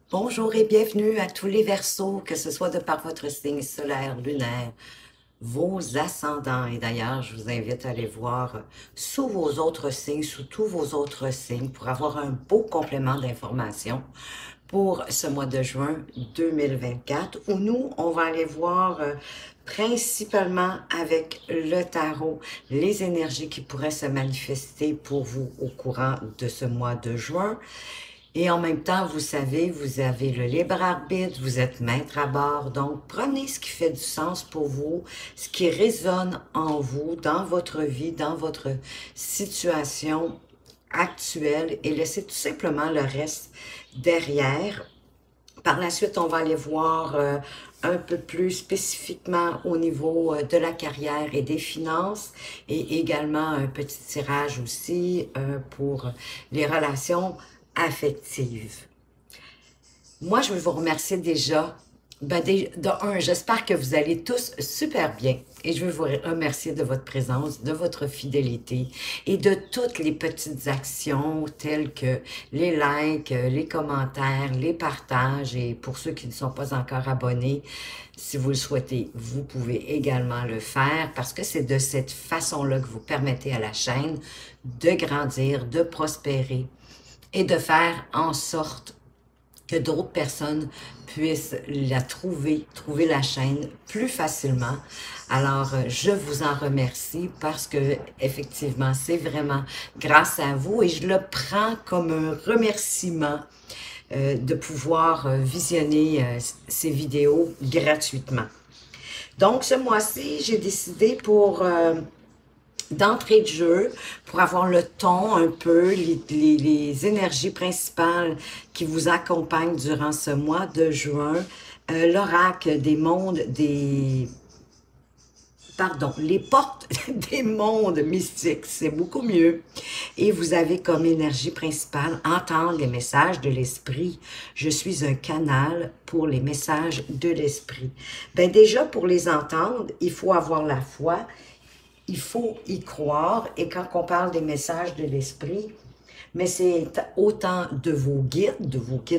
Bonjour et bienvenue à tous les Verseaux, que ce soit de par votre signe solaire, lunaire, vos ascendants. Et d'ailleurs, je vous invite à aller voir sous vos autres signes, sous tous vos autres signes, pour avoir un beau complément d'informations pour ce mois de juin 2024, où nous, on va aller voir principalement avec le tarot les énergies qui pourraient se manifester pour vous au courant de ce mois de juin. Et en même temps, vous savez, vous avez le libre arbitre, vous êtes maître à bord. Donc, prenez ce qui fait du sens pour vous, ce qui résonne en vous, dans votre vie, dans votre situation actuelle et laissez tout simplement le reste derrière. Par la suite, on va aller voir un peu plus spécifiquement au niveau de la carrière et des finances et également un petit tirage aussi pour les relations affectives. Moi, je veux vous remercier déjà. J'espère que vous allez tous super bien. Et je veux vous remercier de votre présence, de votre fidélité et de toutes les petites actions telles que les likes, les commentaires, les partages. Et pour ceux qui ne sont pas encore abonnés, si vous le souhaitez, vous pouvez également le faire parce que c'est de cette façon-là que vous permettez à la chaîne de grandir, de prospérer et de faire en sorte que d'autres personnes puissent trouver la chaîne plus facilement. Alors, je vous en remercie parce que effectivement, c'est vraiment grâce à vous et je le prends comme un remerciement de pouvoir visionner ces vidéos gratuitement. Donc, ce mois-ci, j'ai décidé pour d'entrée de jeu pour avoir le ton un peu, les énergies principales qui vous accompagnent durant ce mois de juin. L'oracle des mondes, les portes des mondes mystiques, c'est beaucoup mieux. Et vous avez comme énergie principale entendre les messages de l'esprit. Je suis un canal pour les messages de l'esprit. Ben déjà, pour les entendre, il faut avoir la foi, il faut y croire. Et quand on parle des messages de l'esprit, mais c'est autant de vos guides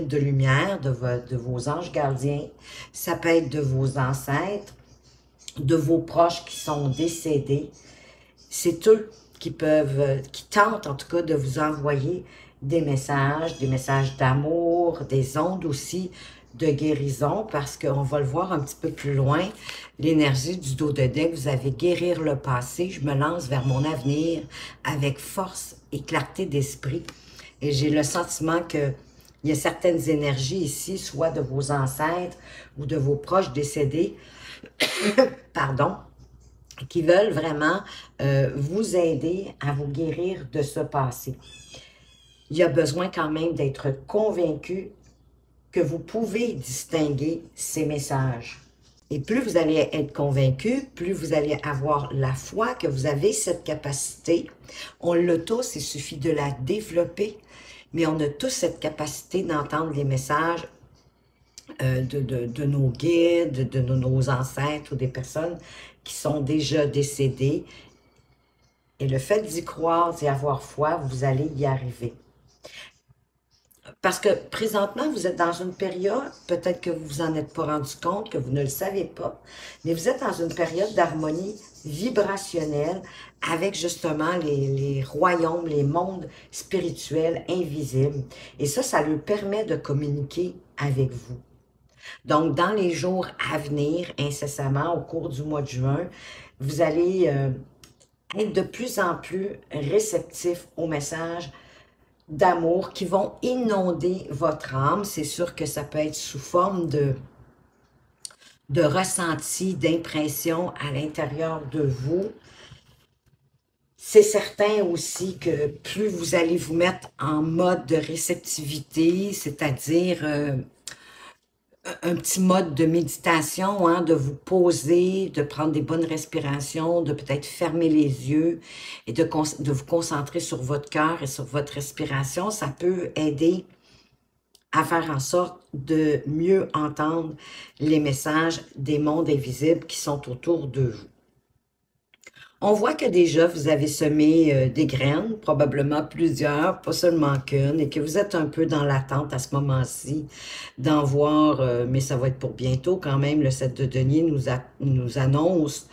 de lumière, de vos anges gardiens, ça peut être de vos ancêtres, de vos proches qui sont décédés. C'est eux qui tentent en tout cas de vous envoyer des messages d'amour, des ondes aussi de guérison, parce qu'on va le voir un petit peu plus loin, l'énergie du dos de deck, vous avez guérir le passé, je me lance vers mon avenir avec force et clarté d'esprit. Et j'ai le sentiment que il y a certaines énergies ici, soit de vos ancêtres ou de vos proches décédés, pardon, qui veulent vraiment vous aider à vous guérir de ce passé. Il y a besoin quand même d'être convaincu que vous pouvez distinguer ces messages. Et plus vous allez être convaincu, plus vous allez avoir la foi que vous avez cette capacité. On l'a tous, il suffit de la développer, mais on a tous cette capacité d'entendre les messages de nos guides, de nos ancêtres ou des personnes qui sont déjà décédées. Et le fait d'y croire, d'y avoir foi, vous allez y arriver. Parce que présentement, vous êtes dans une période, peut-être que vous vous en êtes pas rendu compte, que vous ne le savez pas, mais vous êtes dans une période d'harmonie vibrationnelle avec justement les royaumes, les mondes spirituels invisibles. Et ça lui permet de communiquer avec vous. Donc, dans les jours à venir, incessamment, au cours du mois de juin, vous allez être de plus en plus réceptif aux messages d'amour qui vont inonder votre âme. C'est sûr que ça peut être sous forme de ressenti, d'impression à l'intérieur de vous. C'est certain aussi que plus vous allez vous mettre en mode de réceptivité, c'est-à-dire un petit mode de méditation, hein, de vous poser, de prendre des bonnes respirations, de peut-être fermer les yeux et de vous concentrer sur votre cœur et sur votre respiration, ça peut aider à faire en sorte de mieux entendre les messages des mondes invisibles qui sont autour de vous. On voit que déjà vous avez semé des graines, probablement plusieurs, pas seulement qu'une, et que vous êtes un peu dans l'attente à ce moment-ci d'en voir, mais ça va être pour bientôt quand même. Le 7 de denier nous annonce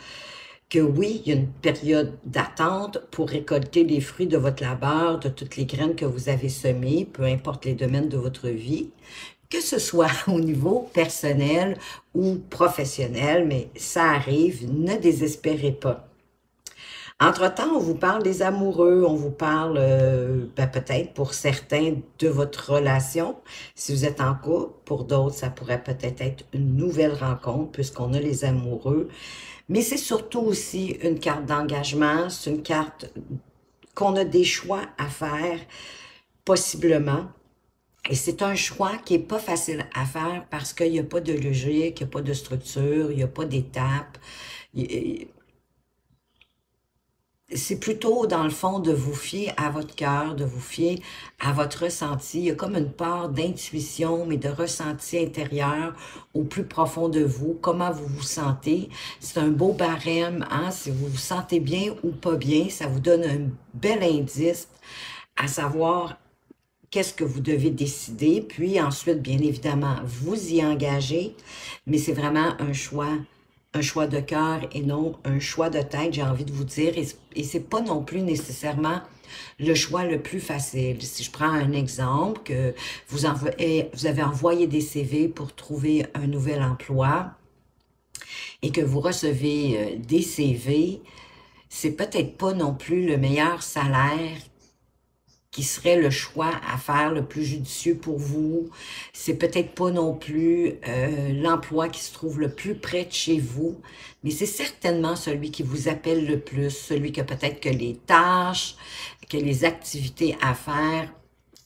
que oui, il y a une période d'attente pour récolter les fruits de votre labeur, de toutes les graines que vous avez semées, peu importe les domaines de votre vie, que ce soit au niveau personnel ou professionnel, mais ça arrive, ne désespérez pas. Entre-temps, on vous parle des amoureux, on vous parle peut-être pour certains de votre relation, si vous êtes en couple, pour d'autres, ça pourrait peut-être être une nouvelle rencontre puisqu'on a les amoureux, mais c'est surtout aussi une carte d'engagement, c'est une carte qu'on a des choix à faire, possiblement. Et c'est un choix qui est pas facile à faire parce qu'il n'y a pas de logique, il n'y a pas de structure, il n'y a pas d'étape. C'est plutôt, dans le fond, de vous fier à votre cœur, de vous fier à votre ressenti. Il y a comme une part d'intuition, mais de ressenti intérieur au plus profond de vous. Comment vous vous sentez? C'est un beau barème, hein? Si vous vous sentez bien ou pas bien, ça vous donne un bel indice à savoir qu'est-ce que vous devez décider. Puis ensuite, bien évidemment, vous y engagez, mais c'est vraiment un choix de cœur et non un choix de tête, j'ai envie de vous dire. Et c'est pas non plus nécessairement le choix le plus facile. Si je prends un exemple, que vous avez envoyé des CV pour trouver un nouvel emploi et que vous recevez des CV, c'est peut-être pas non plus le meilleur salaire qui serait le choix à faire le plus judicieux pour vous. C'est peut-être pas non plus l'emploi qui se trouve le plus près de chez vous, mais c'est certainement celui qui vous appelle le plus, celui que peut-être que les tâches, que les activités à faire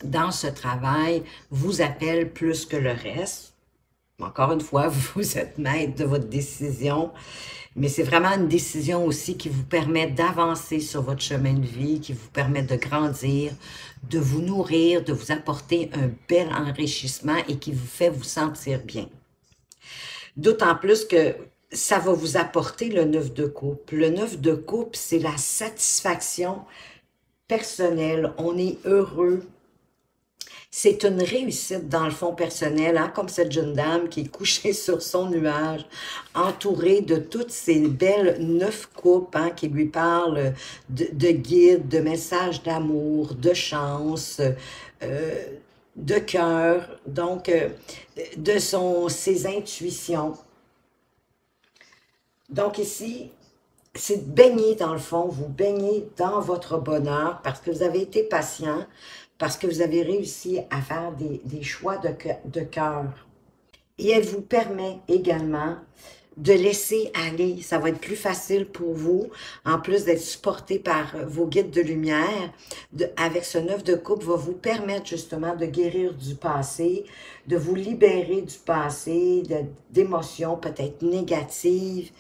dans ce travail vous appellent plus que le reste. Encore une fois, vous êtes maître de votre décision, mais c'est vraiment une décision aussi qui vous permet d'avancer sur votre chemin de vie, qui vous permet de grandir, de vous nourrir, de vous apporter un bel enrichissement et qui vous fait vous sentir bien. D'autant plus que ça va vous apporter le 9 de coupe. Le 9 de coupe, c'est la satisfaction personnelle. On est heureux. C'est une réussite dans le fond personnel, hein, comme cette jeune dame qui est couchée sur son nuage, entourée de toutes ces belles 9 coupes hein, qui lui parlent de guides, de messages d'amour, de chance, de cœur, donc de ses intuitions. Donc ici, c'est de baigner dans le fond, vous baignez dans votre bonheur parce que vous avez été patient, parce que vous avez réussi à faire des choix de cœur. Et elle vous permet également de laisser aller. Ça va être plus facile pour vous, en plus d'être supporté par vos guides de lumière, avec ce 9 de coupe, va vous permettre justement de guérir du passé, de vous libérer du passé, d'émotions peut-être négatives,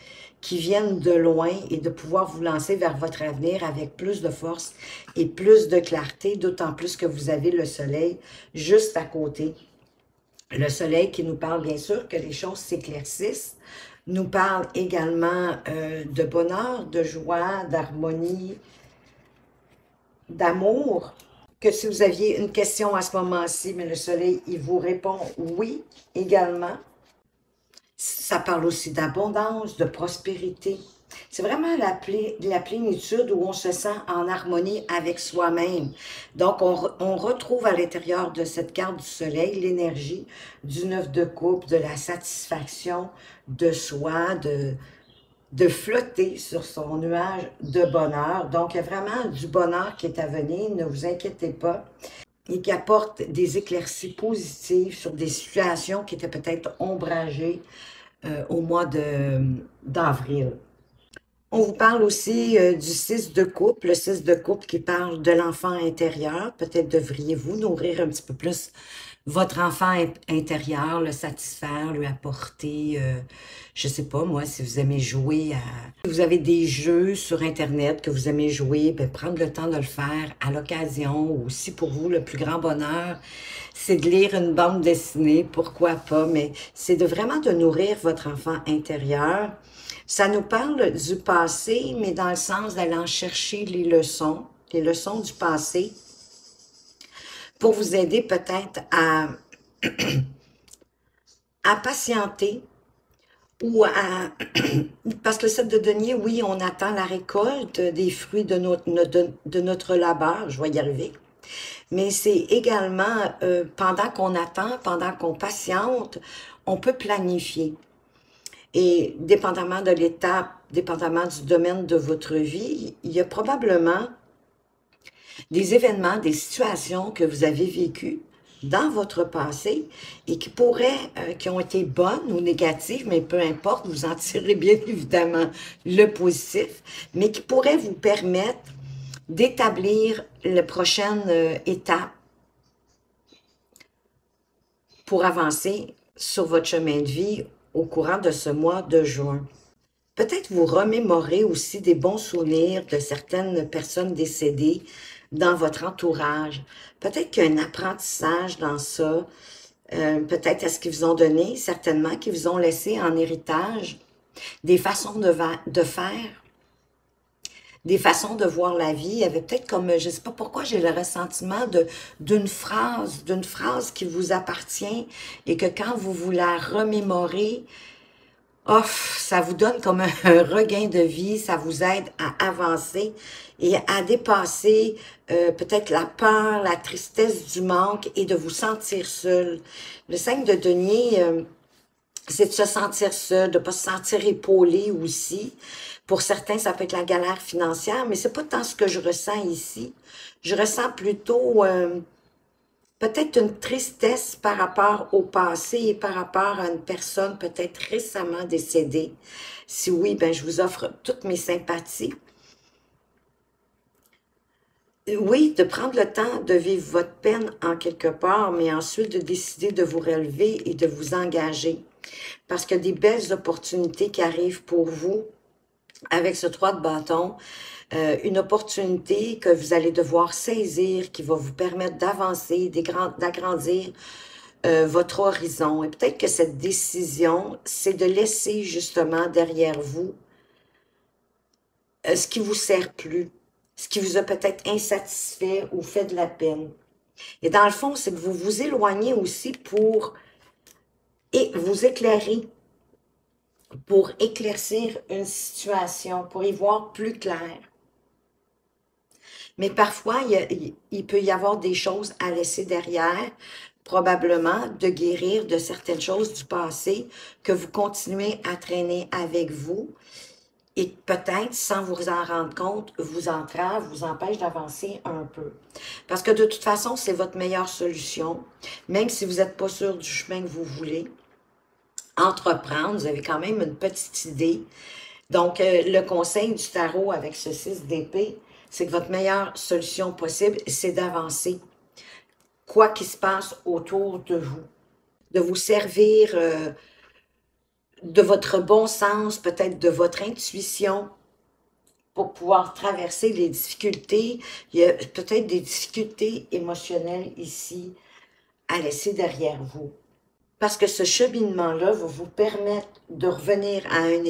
qui viennent de loin et de pouvoir vous lancer vers votre avenir avec plus de force et plus de clarté, d'autant plus que vous avez le soleil juste à côté. Le soleil qui nous parle bien sûr que les choses s'éclaircissent, nous parle également de bonheur, de joie, d'harmonie, d'amour. Que si vous aviez une question à ce moment-ci, mais le soleil, il vous répond oui également. Ça parle aussi d'abondance, de prospérité. C'est vraiment la plénitude où on se sent en harmonie avec soi-même. Donc, on retrouve à l'intérieur de cette carte du soleil l'énergie du 9 de coupe, de la satisfaction de soi, de flotter sur son nuage de bonheur. Donc, il y a vraiment du bonheur qui est à venir, ne vous inquiétez pas, et qui apporte des éclaircies positives sur des situations qui étaient peut-être ombragées au mois d'avril. On vous parle aussi du 6 de coupe, le 6 de coupe qui parle de l'enfant intérieur. Peut-être devriez-vous nourrir un petit peu plus votre enfant intérieur, le satisfaire, lui apporter, je sais pas moi, si vous aimez jouer à... Si vous avez des jeux sur Internet que vous aimez jouer, bien, prendre le temps de le faire à l'occasion, ou si pour vous, le plus grand bonheur, c'est de lire une bande dessinée, pourquoi pas, mais c'est de vraiment de nourrir votre enfant intérieur. Ça nous parle du passé, mais dans le sens d'aller en chercher les leçons du passé, pour vous aider peut-être à patienter ou à... Parce que le 7 de denier, oui, on attend la récolte des fruits de notre labeur, je vais y arriver, mais c'est également, pendant qu'on attend, pendant qu'on patiente, on peut planifier. Et dépendamment de l'étape, dépendamment du domaine de votre vie, il y a probablement des événements, des situations que vous avez vécues dans votre passé et qui pourraient, qui ont été bonnes ou négatives, mais peu importe, vous en tirez bien évidemment le positif, mais qui pourraient vous permettre d'établir la prochaine étape pour avancer sur votre chemin de vie au courant de ce mois de juin. Peut-être vous remémorer aussi des bons souvenirs de certaines personnes décédées dans votre entourage. Peut-être qu'il y a un apprentissage dans ça. Peut-être est-ce qu'ils vous ont donné, certainement, qu'ils vous ont laissé en héritage des façons de faire, des façons de voir la vie. Il y avait peut-être comme, je ne sais pas pourquoi, j'ai le ressentiment d'une phrase qui vous appartient et que quand vous la remémorez, oh, ça vous donne comme un regain de vie, ça vous aide à avancer et à dépasser peut-être la peur, la tristesse du manque et de vous sentir seul. Le 5 de denier, c'est de se sentir seul, de ne pas se sentir épaulé aussi. Pour certains, ça peut être la galère financière, mais c'est pas tant ce que je ressens ici. Je ressens plutôt peut-être une tristesse par rapport au passé et par rapport à une personne peut-être récemment décédée. Si oui, ben je vous offre toutes mes sympathies. Oui, de prendre le temps de vivre votre peine en quelque part, mais ensuite de décider de vous relever et de vous engager. Parce qu'il y a des belles opportunités qui arrivent pour vous avec ce 3 de bâton. Une opportunité que vous allez devoir saisir, qui va vous permettre d'avancer, d'agrandir votre horizon. Et peut-être que cette décision, c'est de laisser justement derrière vous ce qui vous sert plus, ce qui vous a peut-être insatisfait ou fait de la peine. Et dans le fond, c'est que vous vous éloignez aussi pour vous éclairer, pour éclaircir une situation, pour y voir plus clair. Mais parfois, il peut y avoir des choses à laisser derrière, probablement de guérir de certaines choses du passé que vous continuez à traîner avec vous et peut-être, sans vous en rendre compte, vous entrave, vous empêche d'avancer un peu. Parce que de toute façon, c'est votre meilleure solution, même si vous n'êtes pas sûr du chemin que vous voulez entreprendre, vous avez quand même une petite idée. Donc, le conseil du tarot avec ce 6 d'épée, c'est que votre meilleure solution possible, c'est d'avancer, quoi qu'il se passe autour de vous. De vous servir de votre bon sens, peut-être de votre intuition, pour pouvoir traverser les difficultés. Il y a peut-être des difficultés émotionnelles ici à laisser derrière vous. Parce que ce cheminement-là va vous permettre de revenir à un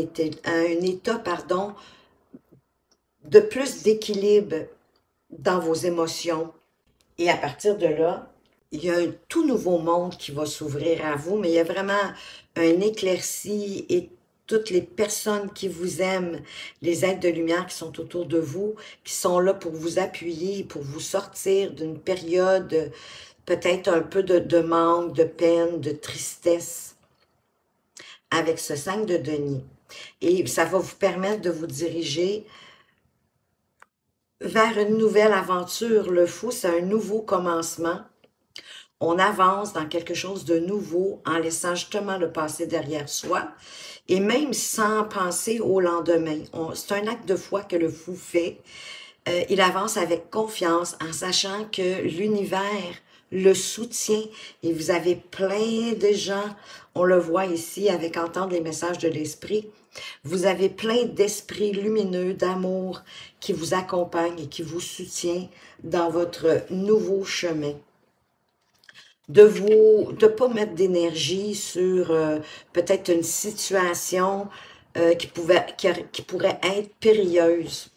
état, pardon, de plus d'équilibre dans vos émotions. Et à partir de là, il y a un tout nouveau monde qui va s'ouvrir à vous, mais il y a vraiment un éclairci et toutes les personnes qui vous aiment, les êtres de lumière qui sont autour de vous, qui sont là pour vous appuyer, pour vous sortir d'une période peut-être un peu de manque, de peine, de tristesse avec ce 5 de denier. Et ça va vous permettre de vous diriger vers une nouvelle aventure. Le fou, c'est un nouveau commencement. On avance dans quelque chose de nouveau en laissant justement le passé derrière soi et même sans penser au lendemain. C'est un acte de foi que le fou fait. Il avance avec confiance en sachant que l'univers le soutient et vous avez plein de gens, on le voit ici avec entendre les messages de l'esprit, vous avez plein d'esprits lumineux, d'amour qui vous accompagnent et qui vous soutient dans votre nouveau chemin. De pas mettre d'énergie sur peut-être une situation qui pourrait être périlleuse.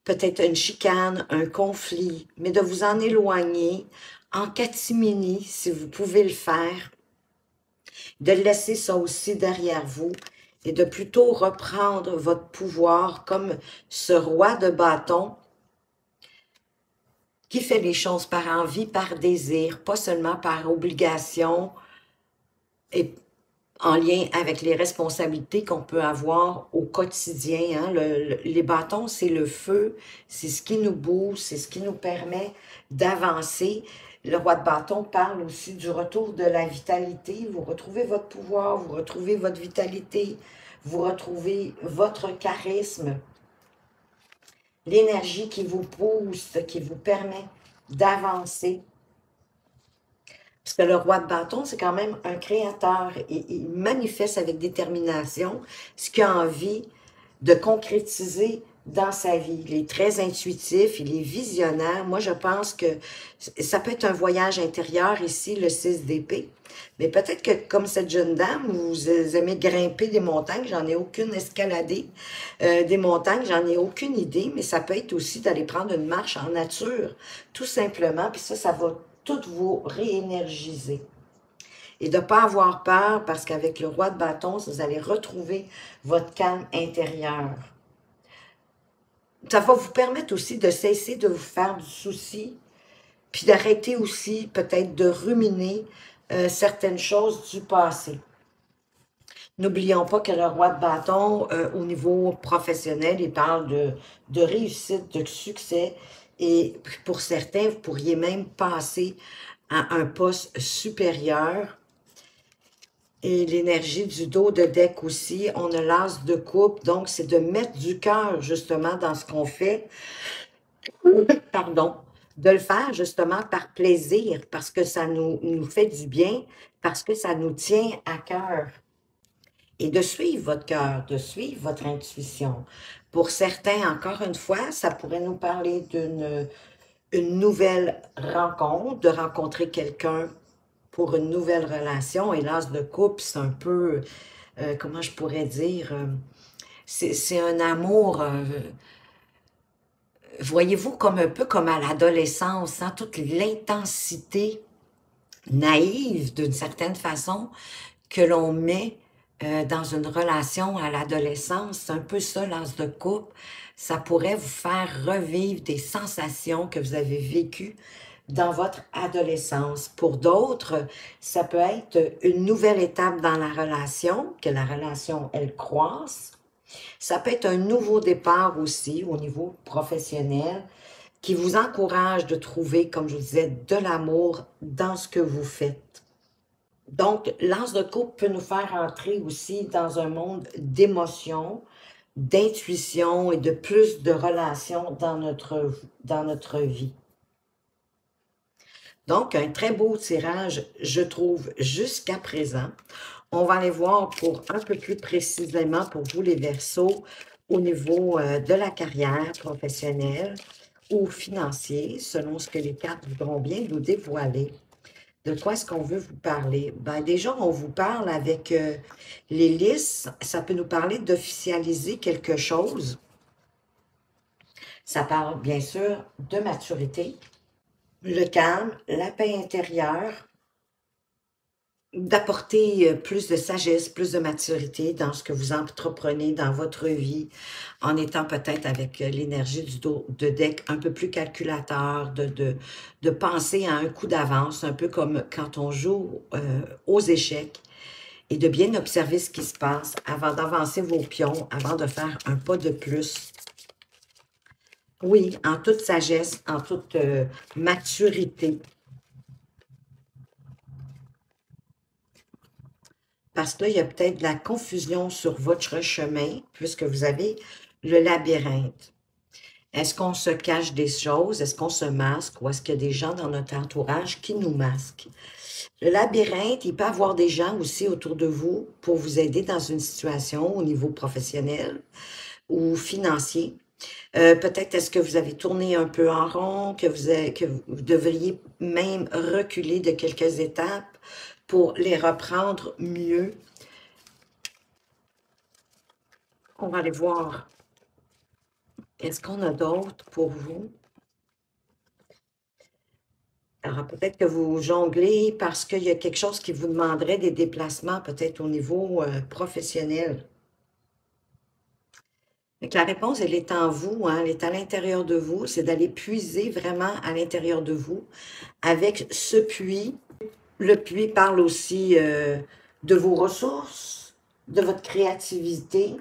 Peut-être une chicane, un conflit, mais de vous en éloigner en catimini, si vous pouvez le faire, de laisser ça aussi derrière vous et de plutôt reprendre votre pouvoir comme ce roi de bâton qui fait les choses par envie, par désir, pas seulement par obligation et en lien avec les responsabilités qu'on peut avoir au quotidien. Hein. Les bâtons, c'est le feu, c'est ce qui nous bouge, c'est ce qui nous permet d'avancer. Le roi de bâton parle aussi du retour de la vitalité. Vous retrouvez votre pouvoir, vous retrouvez votre vitalité, vous retrouvez votre charisme, l'énergie qui vous pousse, qui vous permet d'avancer. Parce que le roi de bâton, c'est quand même un créateur et il manifeste avec détermination ce qu'il a envie de concrétiser dans sa vie. Il est très intuitif, il est visionnaire. Moi, je pense que ça peut être un voyage intérieur ici, le 6 d'épée. Mais peut-être que, comme cette jeune dame, vous aimez grimper des montagnes, j'en ai aucune escaladée. Des montagnes, j'en ai aucune idée, mais ça peut être aussi d'aller prendre une marche en nature, tout simplement. Puis ça va tout vous réénergiser. Et de ne pas avoir peur, parce qu'avec le roi de bâton, vous allez retrouver votre calme intérieur. Ça va vous permettre aussi de cesser de vous faire du souci, puis d'arrêter aussi peut-être de ruminer certaines choses du passé. N'oublions pas que le roi de bâton, au niveau professionnel, il parle de réussite, de succès, et pour certains, vous pourriez même passer à un poste supérieur. Et l'énergie du dos de deck aussi, on a l'as de coupe, donc c'est de mettre du cœur justement dans ce qu'on fait, pardon, de le faire justement par plaisir, parce que ça nous fait du bien, parce que ça nous tient à cœur. Et de suivre votre cœur, de suivre votre intuition. Pour certains, encore une fois, ça pourrait nous parler d'une nouvelle rencontre, de rencontrer quelqu'un pour une nouvelle relation. Et l'as de couple, c'est un peu, comment je pourrais dire, c'est un amour, voyez-vous, comme un peu comme à l'adolescence, hein, toute l'intensité naïve, d'une certaine façon, que l'on met dans une relation à l'adolescence. C'est un peu ça, l'as de couple. Ça pourrait vous faire revivre des sensations que vous avez vécues dans votre adolescence. Pour d'autres, ça peut être une nouvelle étape dans la relation, que la relation, elle croisse. Ça peut être un nouveau départ aussi au niveau professionnel qui vous encourage de trouver, comme je vous disais, de l'amour dans ce que vous faites. Donc, l'as de coupe peut nous faire entrer aussi dans un monde d'émotions, d'intuition et de plus de relations dans notre vie. Donc, un très beau tirage, je trouve, jusqu'à présent. On va aller voir pour un peu plus précisément pour vous les Verseaux au niveau de la carrière professionnelle ou financier, selon ce que les cartes voudront bien nous dévoiler. De quoi est-ce qu'on veut vous parler? Ben, déjà, on vous parle avec les listes. Ça peut nous parler d'officialiser quelque chose. Ça parle, bien sûr, de maturité, le calme, la paix intérieure, d'apporter plus de sagesse, plus de maturité dans ce que vous entreprenez dans votre vie, en étant peut-être avec l'énergie du dos de deck un peu plus calculateur, de penser à un coup d'avance, un peu comme quand on joue aux échecs, et de bien observer ce qui se passe avant d'avancer vos pions, avant de faire un pas de plus. Oui, en toute sagesse, en toute maturité. Parce que là, il y a peut-être de la confusion sur votre chemin, puisque vous avez le labyrinthe. Est-ce qu'on se cache des choses? Est-ce qu'on se masque? Ou est-ce qu'il y a des gens dans notre entourage qui nous masquent? Le labyrinthe, il peut y avoir des gens aussi autour de vous pour vous aider dans une situation au niveau professionnel ou financier. Peut-être est-ce que vous avez tourné un peu en rond, que vous devriez même reculer de quelques étapes pour les reprendre mieux. On va aller voir qu'est-ce qu'on a d'autre pour vous. Alors, peut-être que vous jonglez parce qu'il y a quelque chose qui vous demanderait des déplacements, peut-être au niveau professionnel. Donc, la réponse, elle est en vous, hein, elle est à l'intérieur de vous. C'est d'aller puiser vraiment à l'intérieur de vous avec ce puits. Le puits parle aussi de vos ressources, de votre créativité.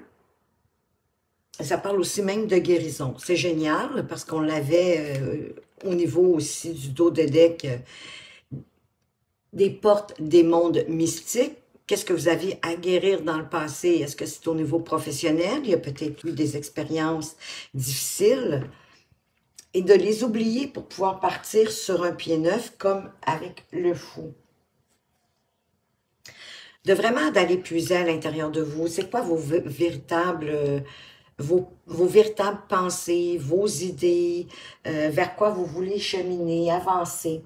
Ça parle aussi même de guérison. C'est génial parce qu'on l'avait au niveau aussi du dos de deck des portes des mondes mystiques. Qu'est-ce que vous avez à guérir dans le passé? Est-ce que c'est au niveau professionnel? Il y a peut-être eu des expériences difficiles. Et de les oublier pour pouvoir partir sur un pied neuf comme avec le fou. De vraiment d'aller puiser à l'intérieur de vous. C'est quoi vos véritables... vos véritables pensées, vos idées, vers quoi vous voulez cheminer, avancer.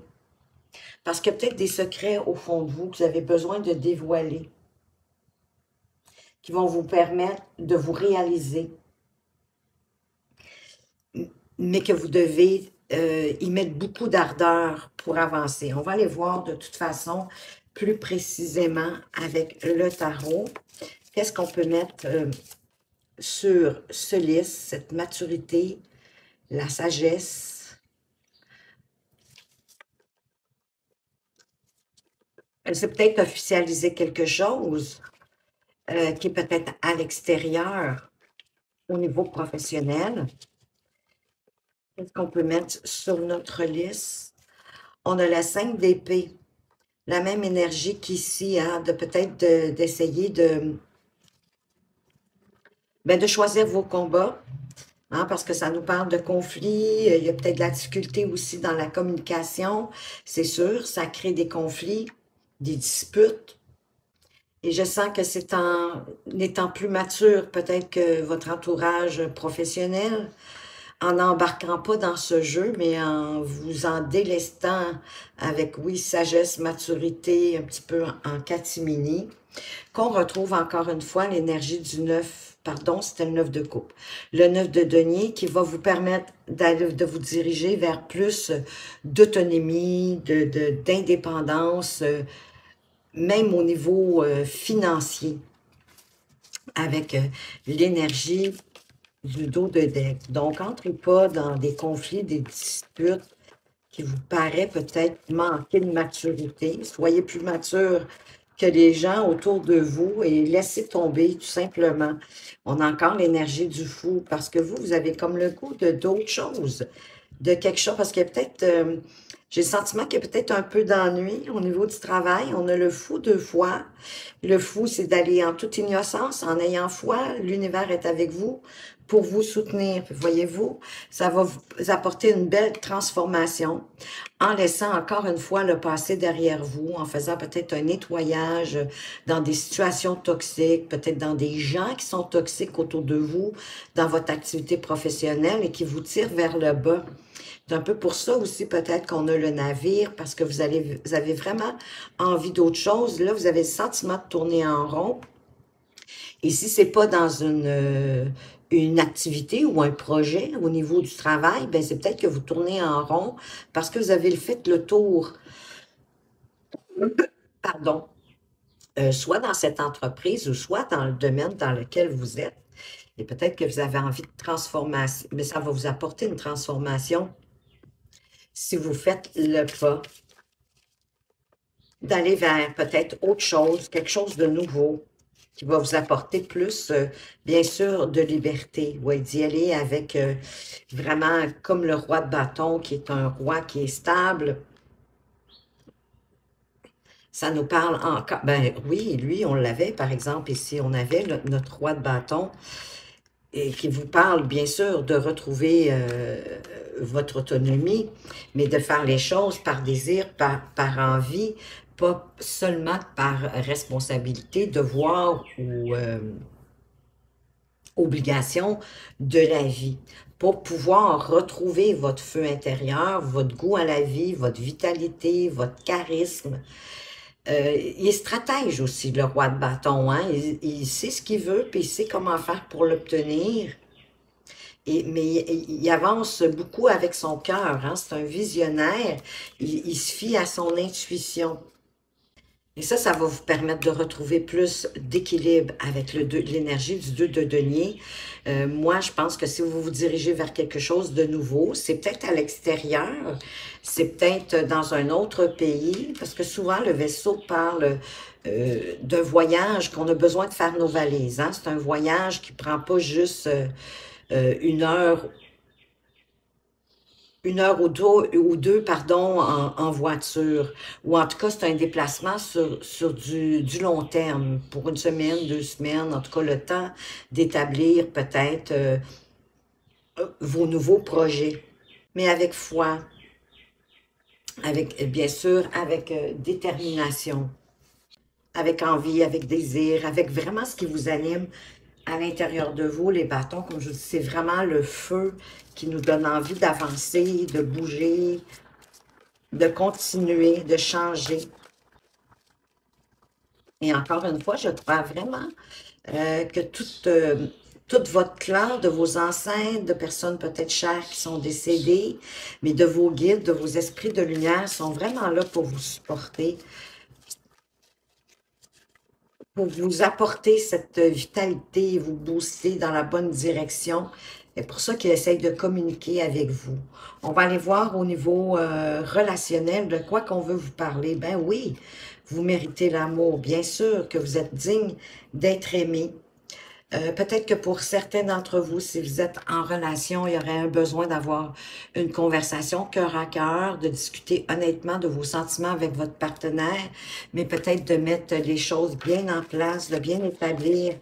Parce qu'il y a peut-être des secrets au fond de vous que vous avez besoin de dévoiler, qui vont vous permettre de vous réaliser, mais que vous devez y mettre beaucoup d'ardeur pour avancer. On va aller voir de toute façon plus précisément avec le tarot. Qu'est-ce qu'on peut mettre sur ce liste, cette maturité, la sagesse. C'est peut-être officialiser quelque chose qui est peut-être à l'extérieur, au niveau professionnel. Qu'est-ce qu'on peut mettre sur notre liste? On a la 5 d'épée. La même énergie qu'ici, hein, de peut-être d'essayer de choisir vos combats, hein, parce que ça nous parle de conflits. Il y a peut-être de la difficulté aussi dans la communication, c'est sûr, ça crée des conflits, des disputes. Et je sens que c'est en étant plus mature, peut-être que votre entourage professionnel, en n'embarquant pas dans ce jeu, mais en vous en délestant avec, oui, sagesse, maturité, un petit peu en catimini, qu'on retrouve encore une fois l'énergie du 9, pardon, c'était le 9 de coupe. Le 9 de denier qui va vous permettre de vous diriger vers plus d'autonomie, d'indépendance, même au niveau financier, avec l'énergie du dos de deck. Donc, entrez pas dans des conflits, des disputes qui vous paraît peut-être manquer de maturité. Soyez plus mature que les gens autour de vous et laissez tomber tout simplement. On a encore l'énergie du fou parce que vous avez comme le goût de d'autres choses, de quelque chose, parce qu'il y a peut-être, j'ai le sentiment qu'il y a peut-être un peu d'ennui au niveau du travail. On a le fou 2 fois. Le fou, c'est d'aller en toute innocence, en ayant foi. L'univers est avec vous pour vous soutenir. Voyez-vous, ça va vous apporter une belle transformation en laissant encore une fois le passé derrière vous, en faisant peut-être un nettoyage dans des situations toxiques, peut-être dans des gens qui sont toxiques autour de vous, dans votre activité professionnelle et qui vous tirent vers le bas. C'est un peu pour ça aussi peut-être qu'on a le navire, parce que vous avez vraiment envie d'autre chose. Là, vous avez le sentiment de tourner en rond. Et si c'est pas dans une activité ou un projet au niveau du travail, ben c'est peut-être que vous tournez en rond parce que vous avez fait le tour, pardon, soit dans cette entreprise ou soit dans le domaine dans lequel vous êtes. Et peut-être que vous avez envie de transformation, mais ça va vous apporter une transformation si vous faites le pas d'aller vers peut-être autre chose, quelque chose de nouveau, qui va vous apporter plus, bien sûr, de liberté. Oui, d'y aller avec vraiment comme le roi de bâton, qui est un roi qui est stable. Ça nous parle encore. Ben oui, lui, on l'avait, par exemple, ici, on avait notre roi de bâton, et qui vous parle, bien sûr, de retrouver votre autonomie, mais de faire les choses par désir, par envie, pas seulement par responsabilité, devoir ou obligation de la vie. Pour pouvoir retrouver votre feu intérieur, votre goût à la vie, votre vitalité, votre charisme, Il est stratège aussi, le roi de bâton, hein? Il sait ce qu'il veut, puis il sait comment faire pour l'obtenir. Mais il avance beaucoup avec son cœur, hein? C'est un visionnaire. Il se fie à son intuition. Et ça va vous permettre de retrouver plus d'équilibre avec l'énergie du 2 de denier. Moi, je pense que si vous vous dirigez vers quelque chose de nouveau, c'est peut-être à l'extérieur, c'est peut-être dans un autre pays, parce que souvent le vaisseau parle d'un voyage qu'on a besoin de faire nos valises, hein. C'est un voyage qui prend pas juste une heure ou deux, pardon, en voiture. Ou en tout cas, c'est un déplacement sur du long terme, pour une semaine, 2 semaines, en tout cas le temps d'établir peut-être vos nouveaux projets. Mais avec foi, avec bien sûr, avec détermination, avec envie, avec désir, avec vraiment ce qui vous anime à l'intérieur de vous, les bâtons, comme je vous dis, c'est vraiment le feu qui nous donne envie d'avancer, de bouger, de continuer, de changer. Et encore une fois, je crois vraiment que toute votre clan, de vos ancêtres, de personnes peut-être chères qui sont décédées, mais de vos guides, de vos esprits de lumière sont vraiment là pour vous supporter, pour vous apporter cette vitalité et vous booster dans la bonne direction. C'est pour ça qu'ils essayent de communiquer avec vous. On va aller voir au niveau relationnel de quoi qu'on veut vous parler. Ben oui, vous méritez l'amour. Bien sûr que vous êtes digne d'être aimé. Peut-être que pour certains d'entre vous, si vous êtes en relation, il y aurait un besoin d'avoir une conversation cœur à cœur, de discuter honnêtement de vos sentiments avec votre partenaire, mais peut-être de mettre les choses bien en place, de bien établir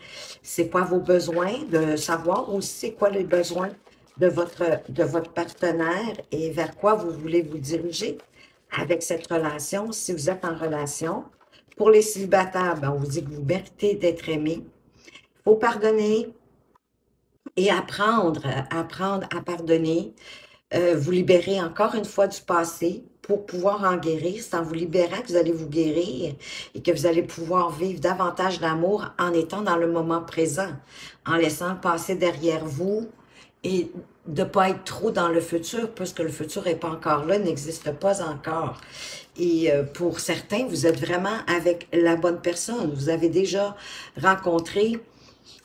c'est quoi vos besoins, de savoir aussi c'est quoi les besoins de votre partenaire et vers quoi vous voulez vous diriger avec cette relation, si vous êtes en relation. Pour les célibataires, ben, on vous dit que vous méritez d'être aimé. Faut pardonner et apprendre à pardonner, vous libérer encore une fois du passé pour pouvoir en guérir. C'est en vous libérant que vous allez vous guérir et que vous allez pouvoir vivre davantage d'amour en étant dans le moment présent, en laissant le passé derrière vous et de ne pas être trop dans le futur, puisque le futur n'est pas encore là, n'existe pas encore. Et pour certains, vous êtes vraiment avec la bonne personne. Vous avez déjà rencontré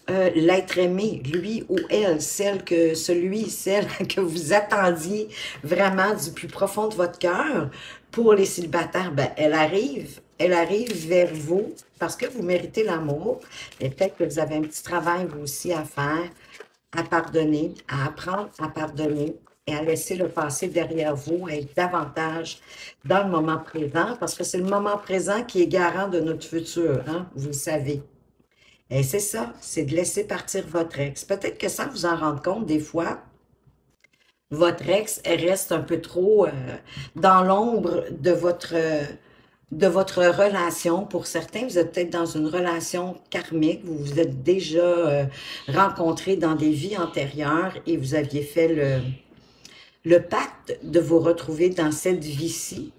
l'être aimé, lui ou elle, celle que vous attendiez vraiment du plus profond de votre cœur. Pour les célibataires, ben, elle arrive vers vous parce que vous méritez l'amour. Et peut-être que vous avez un petit travail, vous aussi, à faire, à pardonner, à apprendre à pardonner et à laisser le passé derrière vous, à être davantage dans le moment présent, parce que c'est le moment présent qui est garant de notre futur, hein, vous le savez. Et c'est ça, c'est de laisser partir votre ex. Peut-être que sans vous en rendre compte, des fois, votre ex, elle reste un peu trop dans l'ombre de votre relation. Pour certains, vous êtes peut-être dans une relation karmique, vous vous êtes déjà rencontrés dans des vies antérieures et vous aviez fait le pacte de vous retrouver dans cette vie-ci.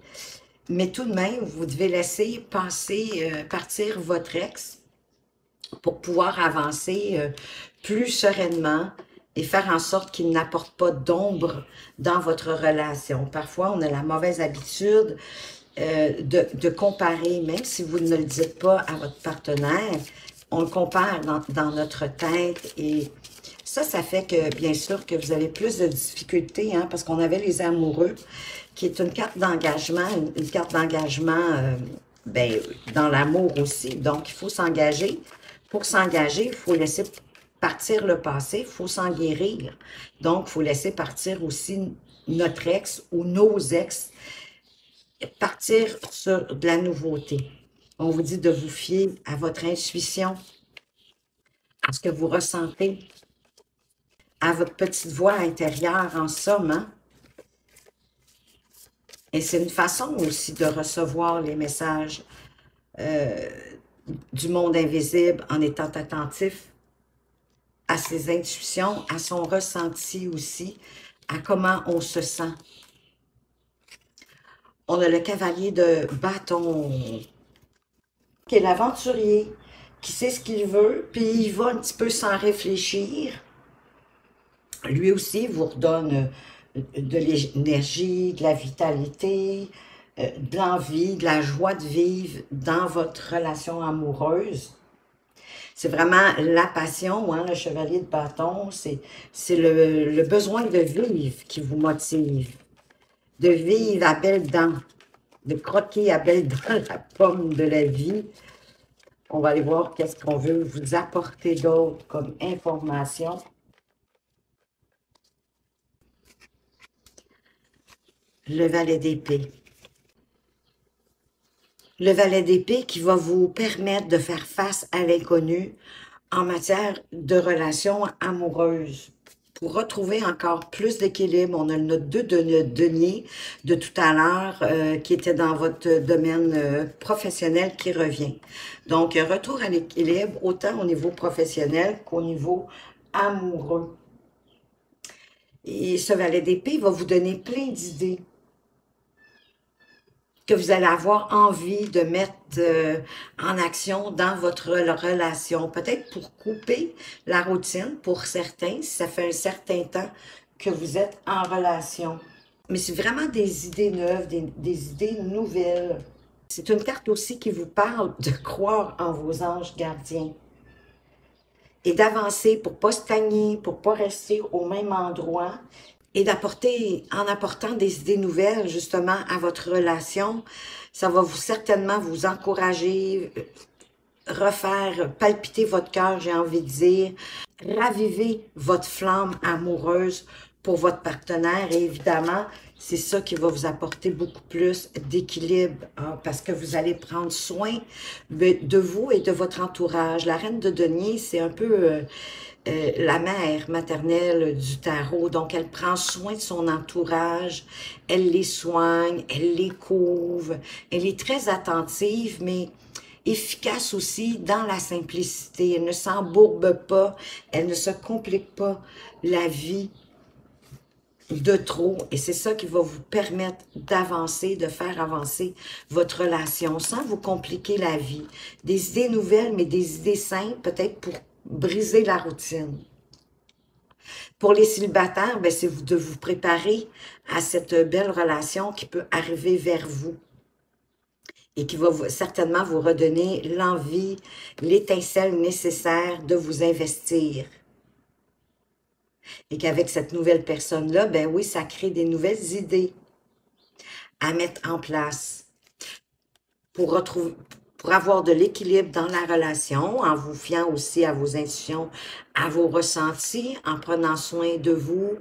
Mais tout de même, vous devez laisser partir votre ex pour pouvoir avancer plus sereinement et faire en sorte qu'il n'apporte pas d'ombre dans votre relation. Parfois, on a la mauvaise habitude de comparer, même si vous ne le dites pas à votre partenaire, on le compare dans notre tête et ça fait que, bien sûr, que vous avez plus de difficultés, hein, parce qu'on avait les amoureux, qui est une carte d'engagement, une carte d'engagement ben, dans l'amour aussi. Donc, il faut s'engager. Pour s'engager, il faut laisser partir le passé, il faut s'en guérir. Donc, il faut laisser partir aussi notre ex ou nos ex, partir sur de la nouveauté. On vous dit de vous fier à votre intuition, à ce que vous ressentez, à votre petite voix intérieure, en somme, hein? Et c'est une façon aussi de recevoir les messages du monde invisible en étant attentif à ses intuitions, à son ressenti aussi, à comment on se sent. On a le cavalier de bâton. qui est l'aventurier, qui sait ce qu'il veut, puis il va un petit peu sans réfléchir. Lui aussi vous redonne de l'énergie, de la vitalité, de l'envie, de la joie de vivre dans votre relation amoureuse. C'est vraiment la passion, hein, le chevalier de bâton, c'est le besoin de vivre qui vous motive, de vivre à belles dents, de croquer à belles dents la pomme de la vie. On va aller voir qu'est-ce qu'on veut vous apporter d'autre comme information. Le valet d'épée. Le valet d'épée qui va vous permettre de faire face à l'inconnu en matière de relations amoureuses. Pour retrouver encore plus d'équilibre, on a notre 2 de denier de tout à l'heure qui était dans votre domaine professionnel qui revient. Donc, retour à l'équilibre autant au niveau professionnel qu'au niveau amoureux. Et ce valet d'épée va vous donner plein d'idées que vous allez avoir envie de mettre en action dans votre relation. Peut-être pour couper la routine pour certains, si ça fait un certain temps que vous êtes en relation. Mais c'est vraiment des idées neuves, des idées nouvelles. C'est une carte aussi qui vous parle de croire en vos anges gardiens et d'avancer pour ne pas stagner, pour ne pas rester au même endroit et en apportant des idées nouvelles justement à votre relation. Ça va certainement vous encourager, refaire palpiter votre cœur, j'ai envie de dire, raviver votre flamme amoureuse pour votre partenaire et évidemment, c'est ça qui va vous apporter beaucoup plus d'équilibre hein, parce que vous allez prendre soin de vous et de votre entourage. La reine de denier, c'est un peu la mère maternelle du tarot. Donc, elle prend soin de son entourage, elle les soigne, elle les couvre, elle est très attentive, mais efficace aussi dans la simplicité. Elle ne s'embourbe pas, elle ne se complique pas la vie de trop. Et c'est ça qui va vous permettre d'avancer, de faire avancer votre relation sans vous compliquer la vie. Des idées nouvelles, mais des idées simples, peut-être pour briser la routine. Pour les célibataires, ben, c'est de vous préparer à cette belle relation qui peut arriver vers vous et qui va certainement vous redonner l'envie, l'étincelle nécessaire de vous investir. Et qu'avec cette nouvelle personne-là, ben oui, ça crée des nouvelles idées à mettre en place pour avoir de l'équilibre dans la relation, en vous fiant aussi à vos intuitions, à vos ressentis, en prenant soin de vous,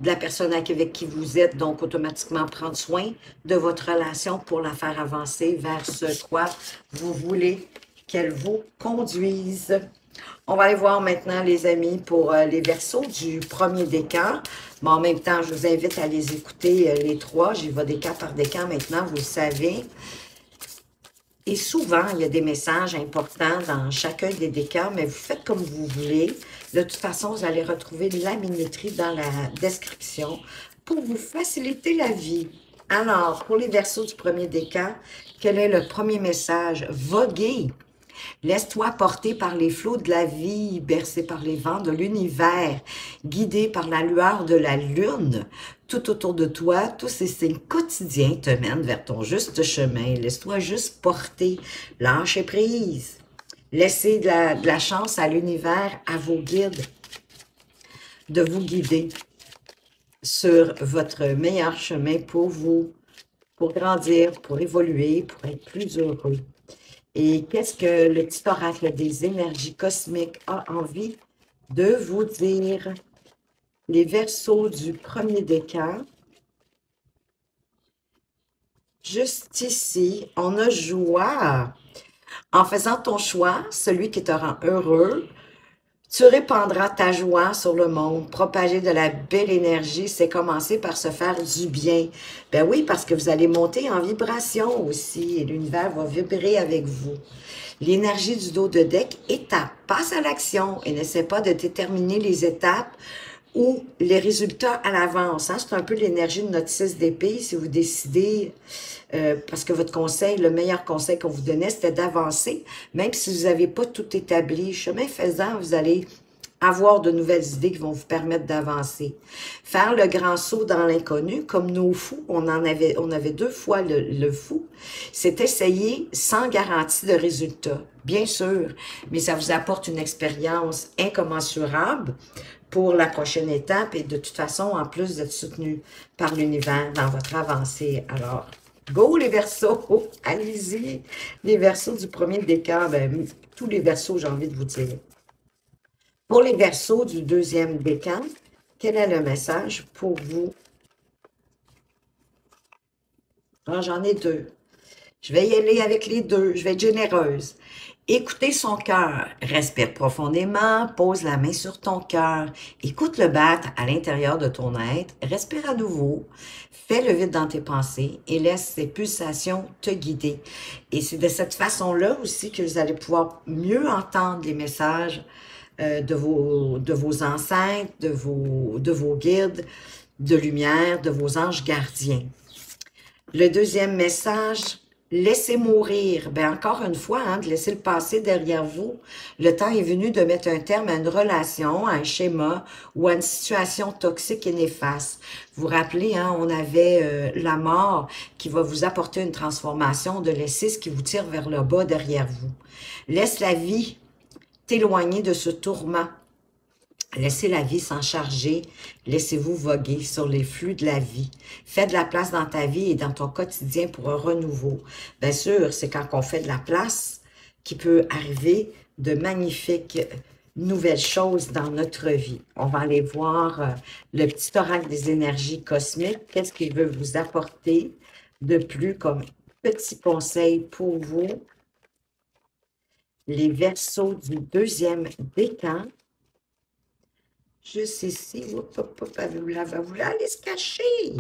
de la personne avec qui vous êtes, donc automatiquement prendre soin de votre relation pour la faire avancer vers ce quoi vous voulez qu'elle vous conduise. On va aller voir maintenant, les amis, pour les Verseaux du premier décan. Bon, en même temps, je vous invite à les écouter, les trois. J'y vais décan par décan maintenant, vous le savez. Et souvent, il y a des messages importants dans chacun des décans, mais vous faites comme vous voulez. De toute façon, vous allez retrouver la minuterie dans la description pour vous faciliter la vie. Alors, pour les Verseaux du premier décan, quel est le premier message? Voguer. Laisse-toi porter par les flots de la vie, bercé par les vents de l'univers, guidé par la lueur de la lune. Tout autour de toi, tous ces signes quotidiens te mènent vers ton juste chemin. Laisse-toi juste porter, lâcher prise. Laissez de la chance à l'univers, à vos guides, de vous guider sur votre meilleur chemin pour vous, pour grandir, pour évoluer, pour être plus heureux. Et qu'est-ce que le petit oracle des énergies cosmiques a envie de vous dire? Les Verseaux du premier décan. Juste ici, on a joie. En faisant ton choix, celui qui te rend heureux, tu répandras ta joie sur le monde. Propager de la belle énergie, c'est commencer par se faire du bien. Ben oui, parce que vous allez monter en vibration aussi et l'univers va vibrer avec vous. L'énergie du dos de deck, étape, passe à l'action et n'essaie pas de déterminer les étapes ou les résultats à l'avance. Hein? C'est un peu l'énergie de notre 6 d'épée. Si vous décidez, parce que votre conseil, le meilleur conseil qu'on vous donnait, c'était d'avancer, même si vous n'avez pas tout établi. Chemin faisant, vous allez avoir de nouvelles idées qui vont vous permettre d'avancer. Faire le grand saut dans l'inconnu, comme nos fous, on avait 2 fois le fou, c'est essayer sans garantie de résultat, bien sûr, mais ça vous apporte une expérience incommensurable pour la prochaine étape et de toute façon, en plus d'être soutenu par l'univers dans votre avancée. Alors, go les Verseaux, allez-y, les Verseaux du premier décan, ben, tous les Verseaux, j'ai envie de vous dire. Pour les Verseaux du deuxième décan, quel est le message pour vous? Ah, j'en ai 2. Je vais y aller avec les 2. Je vais être généreuse. Écoutez son cœur. Respire profondément. Pose la main sur ton cœur. Écoute-le battre à l'intérieur de ton être. Respire à nouveau. Fais le vide dans tes pensées et laisse ces pulsations te guider. Et c'est de cette façon-là aussi que vous allez pouvoir mieux entendre les messages de vos ancêtres, de vos guides de lumière, de vos anges gardiens. Le deuxième message, laissez mourir. Bien, encore une fois, hein, de laisser le passé derrière vous. Le temps est venu de mettre un terme à une relation, à un schéma ou à une situation toxique et néfaste. Vous vous rappelez, hein, on avait la mort qui va vous apporter une transformation, de laisser ce qui vous tire vers le bas derrière vous. Laisse la vie t'éloigner de ce tourment. Laissez la vie s'en charger. Laissez-vous voguer sur les flux de la vie. Fais de la place dans ta vie et dans ton quotidien pour un renouveau. Bien sûr, c'est quand on fait de la place qu'il peut arriver de magnifiques nouvelles choses dans notre vie. On va aller voir le petit oracle des énergies cosmiques. Qu'est-ce qu'il veut vous apporter de plus comme petit conseil pour vous? Les Verseaux du deuxième décan. Juste ici, vous voulez aller se cacher.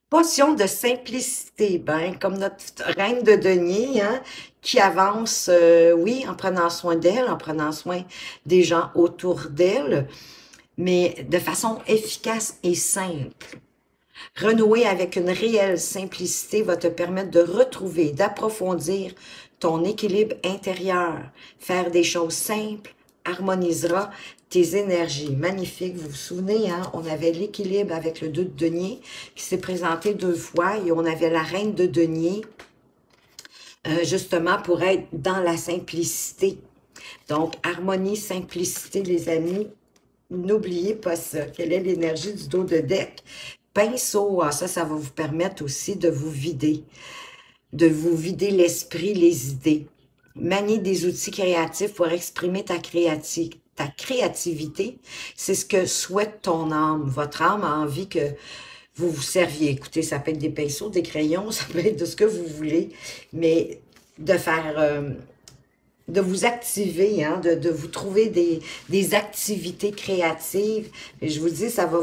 Potion de simplicité, ben, comme notre reine de denier, hein, qui avance, oui, en prenant soin d'elle, en prenant soin des gens autour d'elle, mais de façon efficace et simple. Renouer avec une réelle simplicité va te permettre de retrouver, d'approfondir ton équilibre intérieur. Faire des choses simples harmonisera tes énergies. Magnifique. Vous vous souvenez, hein, on avait l'équilibre avec le 2 de denier qui s'est présenté 2 fois et on avait la reine de denier justement pour être dans la simplicité. Donc, harmonie, simplicité, les amis. N'oubliez pas ça. Quelle est l'énergie du dos de deck? Pinceau, ah, ça va vous permettre aussi de vous vider l'esprit, les idées. Manier des outils créatifs pour exprimer ta créativité. C'est ce que souhaite ton âme. Votre âme a envie que vous vous serviez. Écoutez, ça peut être des pinceaux, des crayons, ça peut être de ce que vous voulez, mais de faire... de vous activer, hein, de vous trouver des activités créatives. Et je vous dis, ça va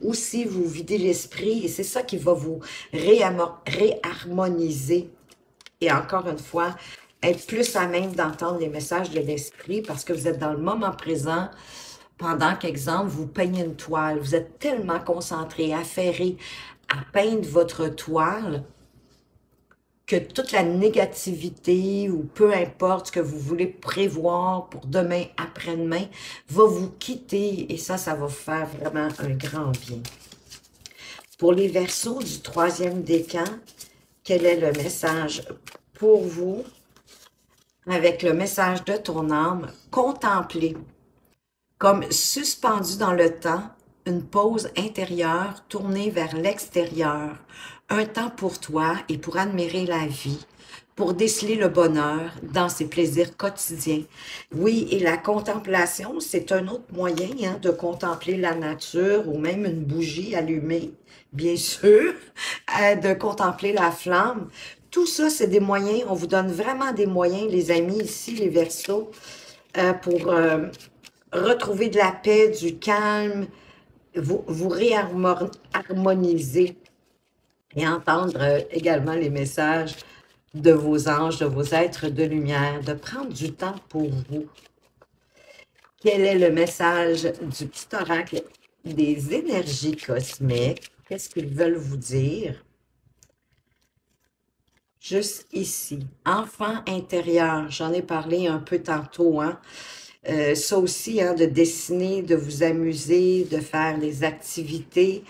aussi vous vider l'esprit et c'est ça qui va vous réharmoniser. Et encore une fois, être plus à même d'entendre les messages de l'esprit parce que vous êtes dans le moment présent pendant qu'exemple, vous peignez une toile. Vous êtes tellement concentré, affairé à peindre votre toile que toute la négativité ou peu importe ce que vous voulez prévoir pour demain, après-demain, va vous quitter et ça va vous faire vraiment un grand bien. Pour les Verseaux du troisième décan, quel est le message pour vous? Avec le message de ton âme, contempler, comme suspendu dans le temps, une pause intérieure tournée vers l'extérieur, un temps pour toi et pour admirer la vie, pour déceler le bonheur dans ses plaisirs quotidiens. Oui, et la contemplation, c'est un autre moyen hein, de contempler la nature ou même une bougie allumée, bien sûr, de contempler la flamme. Tout ça, c'est des moyens, on vous donne vraiment des moyens, les amis, ici, les Verseaux, pour retrouver de la paix, du calme, vous réharmoniser et entendre également les messages de vos anges, de vos êtres de lumière, de prendre du temps pour vous. Quel est le message du petit oracle des énergies cosmiques? Qu'est-ce qu'ils veulent vous dire? Juste ici, enfant intérieur, j'en ai parlé un peu tantôt, hein? Ça aussi, hein, de dessiner, de vous amuser, de faire des activités,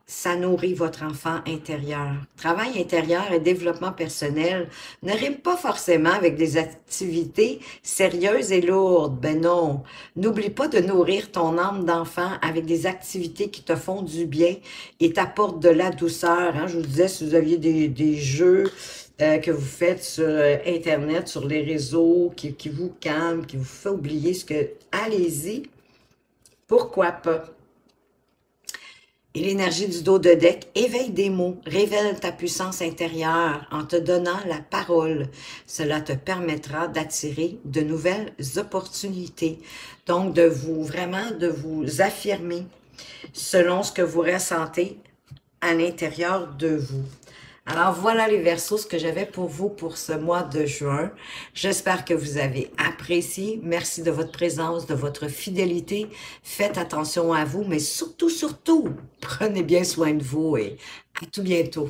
ça nourrit votre enfant intérieur. Travail intérieur et développement personnel ne riment pas forcément avec des activités sérieuses et lourdes. Ben non, n'oublie pas de nourrir ton âme d'enfant avec des activités qui te font du bien et t'apportent de la douceur. Hein. Je vous disais, si vous aviez des jeux que vous faites sur Internet, sur les réseaux, qui vous calment, qui vous fait oublier ce que... Allez-y, pourquoi pas? Et l'énergie du dos de deck, éveille des mots, révèle ta puissance intérieure en te donnant la parole. Cela te permettra d'attirer de nouvelles opportunités. Donc, vraiment de vous affirmer selon ce que vous ressentez à l'intérieur de vous. Alors voilà les Verseaux, ce que j'avais pour vous pour ce mois de juin. J'espère que vous avez apprécié. Merci de votre présence, de votre fidélité. Faites attention à vous, mais surtout, surtout, prenez bien soin de vous et à tout bientôt.